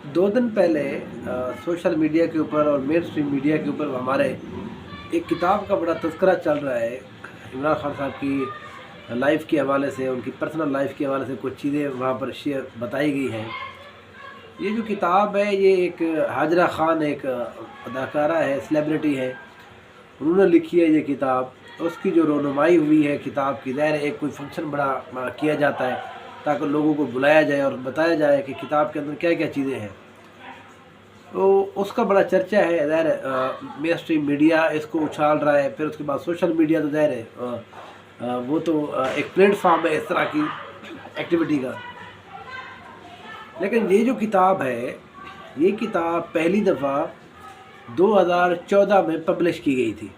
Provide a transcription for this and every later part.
दो दिन पहले सोशल मीडिया के ऊपर और मेन स्ट्रीम मीडिया के ऊपर हमारे एक किताब का बड़ा तस्करा चल रहा है। इमरान खान साहब की लाइफ के हवाले से, उनकी पर्सनल लाइफ के हवाले से कुछ चीज़ें वहाँ पर शेयर बताई गई हैं। ये जो किताब है, ये एक हाजरा खान, एक अदाकारा है, सेलिब्रिटी है, उन्होंने लिखी है ये किताब। उसकी जो रोनुमाई हुई है किताब की, ज़ाहिर है एक कोई फंक्शन बड़ा किया जाता है ताकि लोगों को बुलाया जाए और बताया जाए कि किताब के अंदर क्या क्या चीज़ें हैं। तो उसका बड़ा चर्चा है। ज़ाहिर मेन स्ट्रीम मीडिया इसको उछाल रहा है, फिर उसके बाद सोशल मीडिया, तो ज़ाहिर है वो तो एक प्लेटफार्म है इस तरह की एक्टिविटी का। लेकिन ये जो किताब है, ये किताब पहली दफ़ा 2014 में पब्लिश की गई थी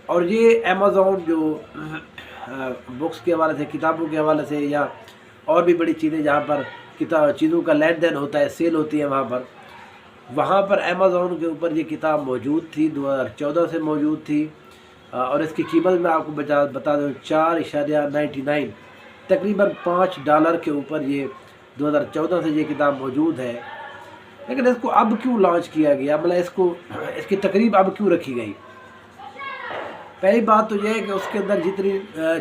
और ये अमेज़ॉन जो बुक्स के हवाले से, किताबों के हवाले से, या और भी बड़ी चीज़ें जहाँ पर किताब चीज़ों का लेन देन होता है, सेल होती है, वहाँ पर अमेज़ॉन के ऊपर ये किताब मौजूद थी, 2014 से मौजूद थी। और इसकी कीमत मैं आपको बता दूँ, 4.99, तकरीबन $5 के ऊपर ये 2014 से ये किताब मौजूद है। लेकिन इसको अब क्यों लॉन्च किया गया, मतलब इसकी तकरीब अब क्यों रखी गई? पहली बात तो यह है कि उसके अंदर जितनी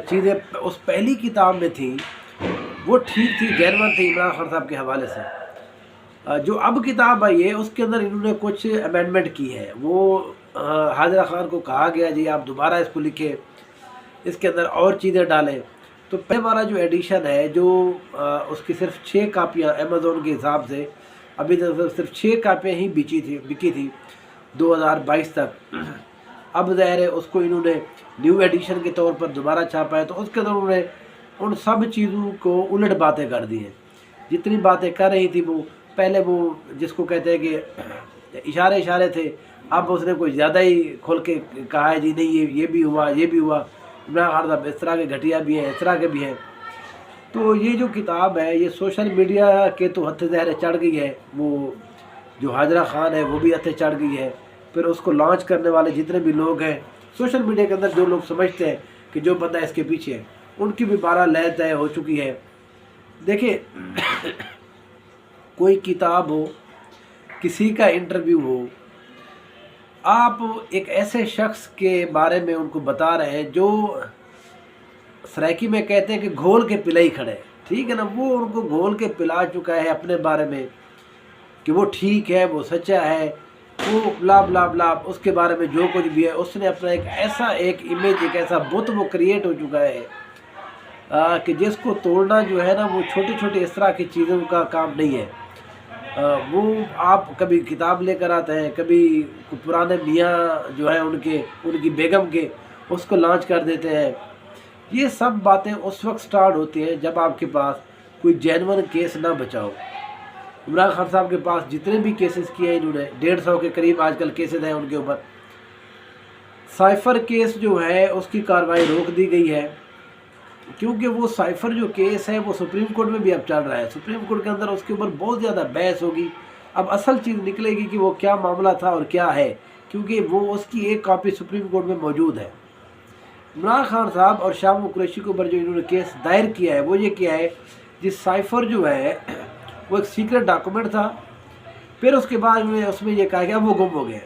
चीज़ें उस पहली किताब में थी वो ठीक थी, जेन्युइन थी इमरान खान साहब के हवाले से। जो अब किताब आई है उसके अंदर इन्होंने कुछ अमेंडमेंट की है। वो हाजरा खान को कहा गया, जी आप दोबारा इसको लिखें, इसके अंदर और चीज़ें डालें। तो पहले वाला जो एडिशन है, जो उसकी सिर्फ 6 कापियाँ अमेज़ॉन के हिसाब से अभी तक सिर्फ 6 कापियाँ ही बिकी थी 2022 तक। अब ज़ाहिर है उसको इन्होंने न्यू एडिशन के तौर पर दोबारा छापा है, तो उसके अंदर उन्होंने उन सब चीज़ों को उलट बातें कर दी हैं। जितनी बातें कर रही थी वो पहले, वो जिसको कहते हैं कि इशारे थे, अब उसने कुछ ज़्यादा ही खोल के कहा है, जी नहीं ये भी हुआ, ये भी हुआ। इमरान खान साहब इस तरह के घटिया भी हैं, इस तरह के भी हैं। तो ये जो किताब है, ये सोशल मीडिया के तो हद ज़ाहिर चढ़ गई है। वो जो हाजरा खान है वो भी हद चढ़ गई है। फिर उसको लॉन्च करने वाले जितने भी लोग हैं सोशल मीडिया के अंदर, जो लोग समझते हैं कि जो बंदा इसके पीछे है, उनकी भी 12 लय तय हो चुकी है। देखिए कोई किताब हो, किसी का इंटरव्यू हो, आप एक ऐसे शख्स के बारे में उनको बता रहे हैं जो सराइकी में कहते हैं कि घोल के पिला ही खड़े, ठीक है ना। वो उनको घोल के पिला चुका है अपने बारे में कि वो ठीक है, वो सच्चा है, वो ब्ला ब्ला ब्ला, उसके बारे में जो कुछ भी है उसने अपना एक इमेज, एक ऐसा बुत वो क्रिएट हो चुका है कि जिसको तोड़ना जो है ना, वो छोटी छोटी इस तरह की चीज़ों का काम नहीं है। वो आप कभी किताब लेकर आते हैं, कभी पुराने मियाँ जो है उनकी बेगम के उसको लॉन्च कर देते हैं। ये सब बातें उस वक्त स्टार्ट होती हैं जब आपके पास कोई जेन्युइन केस ना बचा हो। इमरान खान साहब के पास जितने भी केसेस किए इन्होंने, 150 के करीब आजकल केसेस हैं उनके ऊपर। साइफर केस जो है उसकी कार्रवाई रोक दी गई है, क्योंकि वो साइफर जो केस है वो सुप्रीम कोर्ट में भी अब चल रहा है। सुप्रीम कोर्ट के अंदर उसके ऊपर बहुत ज़्यादा बहस होगी। अब असल चीज़ निकलेगी कि वो क्या मामला था और क्या है, क्योंकि वो उसकी एक कॉपी सुप्रीम कोर्ट में मौजूद है। इमरान खान साहब और शाम कुरैशी के ऊपर जो इन्होंने केस दायर किया है वो ये किया है, जिस साइफर जो है वो एक सीक्रेट डॉक्यूमेंट था। फिर उसके बाद में उसमें ये कहा गया वो गुम हो गए।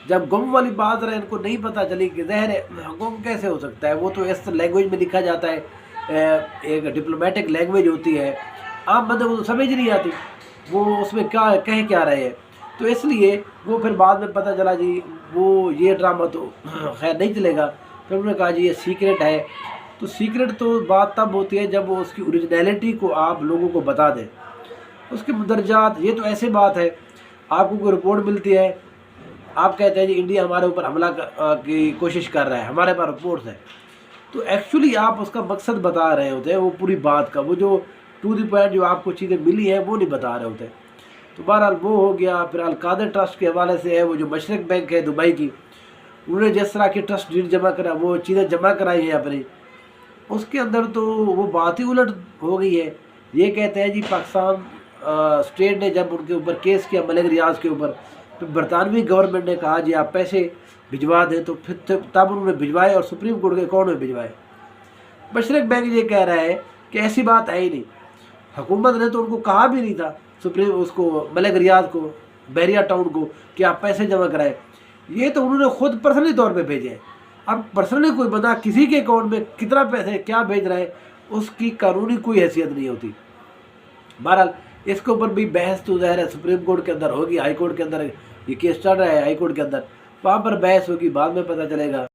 जब गुम वाली बात रहे, इनको नहीं पता चली कि ज़ाहिर है गुम कैसे हो सकता है, वो तो इस लैंग्वेज में लिखा जाता है, एक डिप्लोमेटिक लैंग्वेज होती है, आम बंदे को तो समझ नहीं आती वो उसमें क्या कह क्या रहे हैं। तो इसलिए वो फिर बाद में पता चला, जी वो ये ड्रामा तो खैर नहीं चलेगा। फिर उन्होंने कहा जी ये सीक्रेट है। तो सीक्रेट तो बात तब होती है जब वो उसकी ओरिजिनलिटी को आप लोगों को बता दें, उसके मदरजात। ये तो ऐसे बात है, आपको कोई रिपोर्ट मिलती है, आप कहते हैं जी इंडिया हमारे ऊपर हमला की कोशिश कर रहा है, हमारे पास रिपोर्ट्स है, तो एक्चुअली आप उसका मकसद बता रहे होते हैं, वो पूरी बात का, वो जो टू द पॉइंट जो आपको चीज़ें मिली हैं वो नहीं बता रहे होते। तो बहरहाल वो हो गया। फिर अल-कादर ट्रस्ट के हवाले से है, वो जो मशरक बैंक है दुबई की, उन्होंने जिस तरह की ट्रस्ट डीड जमा करा, वो चीज़ें जमा कराई हैं अपनी, उसके अंदर तो वो बात ही उलट हो गई है। ये कहते हैं जी पाकिस्तान स्टेट ने जब उनके ऊपर केस किया, मलिक रियाज के ऊपर, तो बरतानवी गवर्नमेंट ने कहा जी आप पैसे भिजवा दें, तो फिर तब उन्होंने भिजवाए और सुप्रीम कोर्ट के अकाउंट में भिजवाए। मशरक बैंक ये कह रहा है कि ऐसी बात है ही नहीं, हुकूमत ने तो उनको कहा भी नहीं था سپریم اس کو ملک ریاض کو، بحریہ ٹاؤن کو کہ آپ پیسے جمع کرائیں، یہ تو انہوں نے خود پرسنلی طور پہ بھیجے ہیں۔ اب پرسنلی کوئی بندہ کسی کے اکاؤنٹ میں کتنا پیسے کیا بھیج رہا ہے اس کی قانونی کوئی حیثیت نہیں ہوتی۔ بہرحال اس کے اوپر بھی بحث تو ظاہر ہے سپریم کورٹ کے اندر ہوگی، ہائی کورٹ کے اندر یہ کیس چل رہا ہے، ہائی کورٹ کے اندر وہاں پر بحث ہوگی، بعد میں پتہ چلے گا